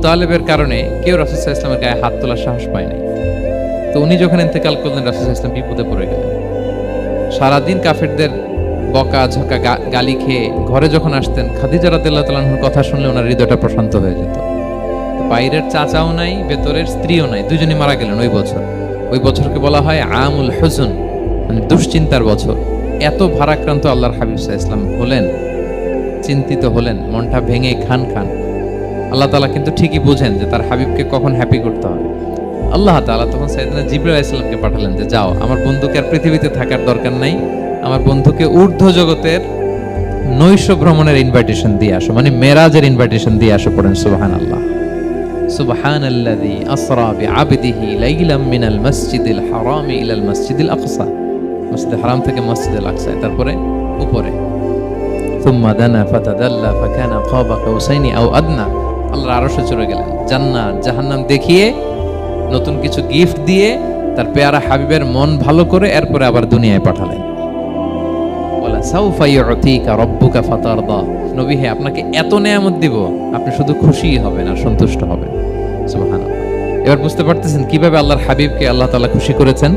তালেবের কারণে কেউ রাসূল সাল্লাল্লাহু আলাইহি ওয়াসাল্লামের গায়ে হাত তোলার সাহস পায় নাই। তো উনি যখন ইন্তেকাল করলেন, রাসূল সাল্লাল্লাহু আলাইহি ওয়াসাল্লাম বিপদে পড়ে গেলেন। সারাদিন কাফেরদের বকা ঝকা গালি খেয়ে ঘরে যখন আসতেন, খাদিজা রাদিয়াল্লাহু তাআলা আনহার কথা শুনলে ওনার হৃদয়টা প্রশান্ত হয়ে যেত। বাইরের চাচাও নাই, ভেতরের স্ত্রীও নাই, দুজনই মারা গেলেন ওই বছর। ওই বছরকে বলা হয় আমুল হুজুন, মানে দুশ্চিন্তার বছর। এত ভারাক্রান্ত আল্লাহর হাবিব সাল্লাল্লাহু আলাইহি ওয়াসাল্লাম হলেন, চিন্তিত হলেন, মনটা ভেঙে খান খান। আল্লাহ তাআলা কিন্তু ঠিকই বুঝেন যে তার হাবিবকে কখন হ্যাপি করতে হবে। আল্লাহ তাআলা তখন সাইয়েদনা জিবরাইল আলাইহিস সালামকে পাঠালেন যে যাও, আমার বন্ধুকে আর পৃথিবীতে থাকার দরকার নাই, আমার বন্ধুকে ঊর্ধ্ব জগতের নৈশ ভ্রমণের ইনভাইটেশন দিয়ে আসো, মানে মেরাজের ইনভাইটেশন দিয়ে আসো। পড়েন সুবহানাল্লাহ। সুবহানাল্লাযী আসরা বিআবদিহি লাইলাম মিনাল মাসজিদিল হারামি ইলাল মাসজিদিল আকসা, মসজিদুল হারাম থেকে মসজিদুল আকসা, তারপরে উপরে সুম্মা দানা ফাতাদাল্লা ফাকানা কাবা কাউসাইনি আও আদনা। আল্লাহর আরশে চড়ে গেলেন, জান্নাত জাহান্নাম দেখিয়ে, নতুন কিছু গিফট দিয়ে, তার পেয়ারা হাবিবের মন ভালো করে এরপরে আবার দুনিয়ায় পাঠালেন। ওয়ালা সাউফা ইউতিকা রাব্বুকা ফাতারদা। নবী হে, আপনাকে এত নেয়ামত দিব, আপনি শুধু খুশিই হবেন আর সন্তুষ্ট হবেন। সুবহানাল্লাহ। এবার বুঝতে পারতেছেন কিভাবে আল্লাহর হাবিবকে আল্লাহ তাআলা খুশি করেছেন।